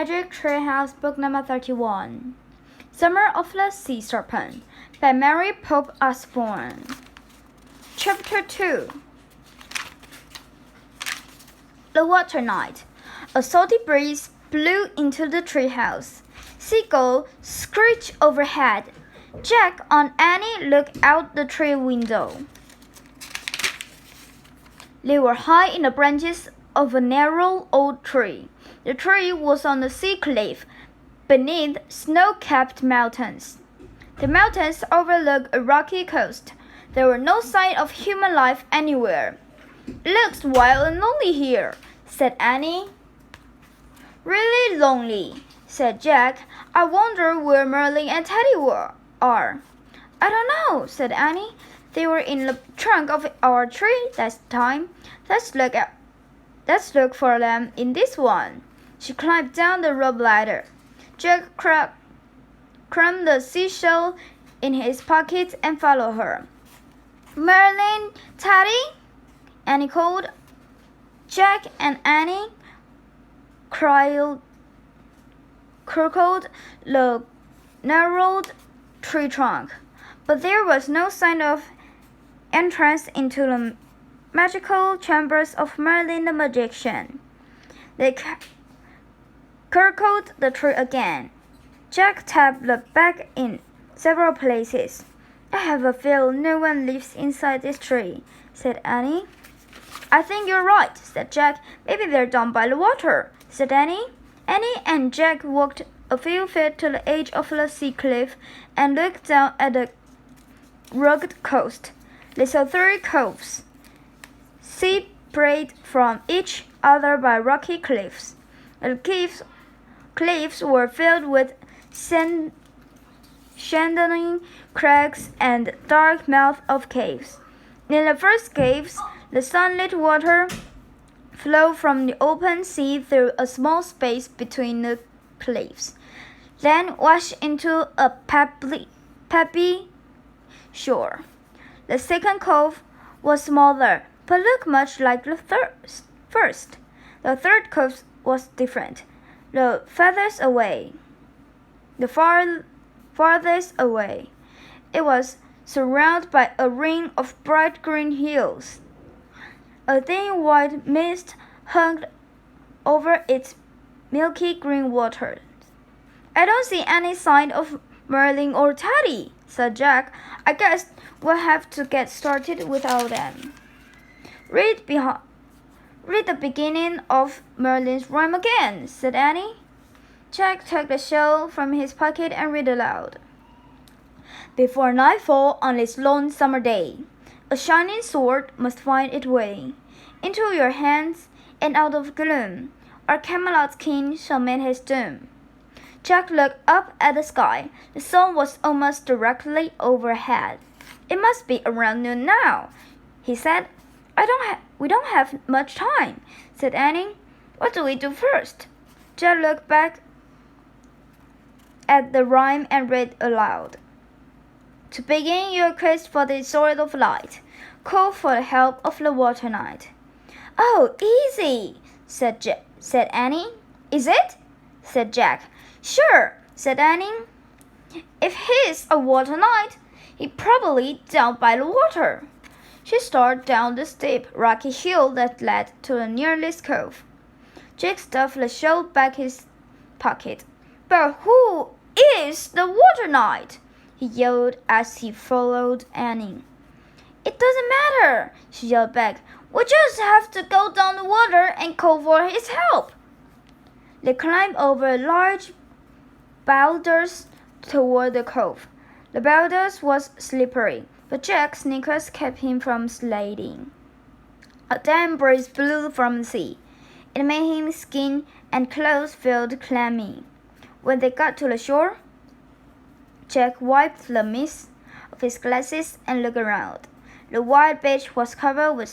Magic Treehouse, Book Number 31. Summer of the Sea Serpent by Mary Pope Osborne. Chapter 2. The Water Night. A salty breeze blew into the treehouse. Seagulls screeched overhead. Jack and Annie looked out the tree window. They were high in the branches of a narrow old tree. The tree was on the sea cliff beneath snow-capped mountains. The mountains overlooked a rocky coast. There were no signs of human life anywhere. "It looks wild and lonely here," said Annie. "Really lonely," said Jack. "I wonder where Merlin and Teddy are." "I don't know," said Annie. "They were in the trunk of our tree last time. Let's look for them in this one." She climbed down the rope ladder. Jack crammed the seashell in his pocket and followed her. "Merlin, Teddy?" Annie called. Jack and Annie circled the narrowed tree trunk, but there was no sign of entrance into the magical chambers of Merlin the magician. They circled the tree again. Jack tapped the back in several places. "I have a feeling no one lives inside this tree," said Annie. "I think you're right," said Jack. "Maybe they're down by the water," said Annie. Annie and Jack walked a few feet to the edge of the sea cliff and looked down at the rugged coast. They saw 3 coves, separated from each other by rocky cliffs. The cliffs were filled with shining crags and dark mouths of caves. In the first caves, the sunlit water flowed from the open sea through a small space between the cliffs, then washed into a pebbly shore. The second cove was smaller, but looked much like the first. The third cove was different. The farthest away, it was surrounded by a ring of bright green hills. A thin white mist hung over its milky green waters. "I don't see any sign of Merlin or Teddy," said Jack. "I guess we'll have to get started without them." Read the beginning of Merlin's rhyme again," said Annie. Jack took the shell from his pocket and read aloud. "Before nightfall on this lone summer day, a shining sword must find its way into your hands, and out of gloom our Camelot's king shall meet his doom." Jack looked up at the sky. The sun was almost directly overhead. "It must be around noon now," he said. We don't have much time," said Annie. "What do we do first?" Jack looked back at the rhyme and read aloud. "To begin your quest for the Sword of Light, call for the help of the Water Knight." "Oh, easy," said Annie. "Is it?" said Jack. "Sure," said Annie. "If he's a Water Knight, he's probably down by the water." She started down the steep, rocky hill that led to the nearest cove. Jack stuffed the shell back his pocket. "But who is the Water Knight?" he yelled as he followed Annie. "It doesn't matter," she yelled back. "We just have to go down the water and call for his help." They climbed over large boulders toward the cove. The boulders was slippery, but Jack's sneakers kept him from sliding. A damp breeze blew from the sea. It made his skin and clothes feel clammy. When they got to the shore, Jack wiped the mist off his glasses and looked around. The wide beach was covered with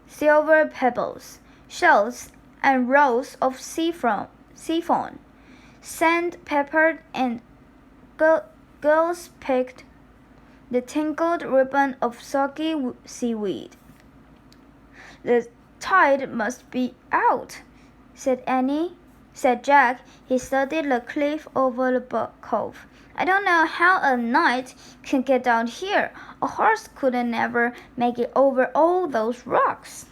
silver pebbles, shells, and rows of sea fawn. Sandpaper and gulls picked the tangled ribbon of soggy seaweed. "The tide must be out," said Annie. said Jack. He studied the cliff over the cove. I don't know how a knight can get down here. A horse couldn't never make it over all those rocks.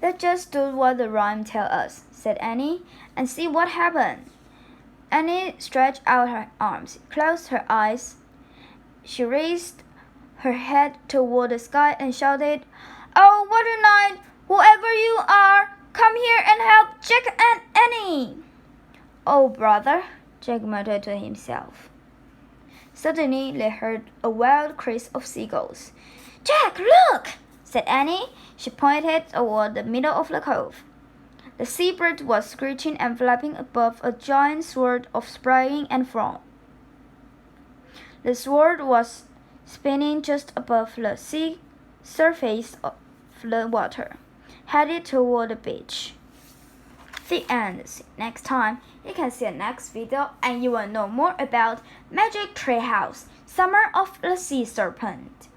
Let's just do what the rhyme tells us, said Annie, and see what happened. Annie stretched out her arms, closed her eyes. She raised her head toward the sky and shouted, "Oh, Water Knight, whoever you are, come here and help Jack and Annie." "Oh, brother," Jack muttered to himself. Suddenly they heard a wild cry of seagulls. "Jack, look!" said Annie. She pointed toward the middle of the cove. The seabird was screeching and flapping above a giant swirl of spray and foam. The swirl was spinning just above the sea surface of the water, headed toward the beach. The end. See you next time. You can see the next video and you will know more about Magic Treehouse, Summer of the Sea Serpent.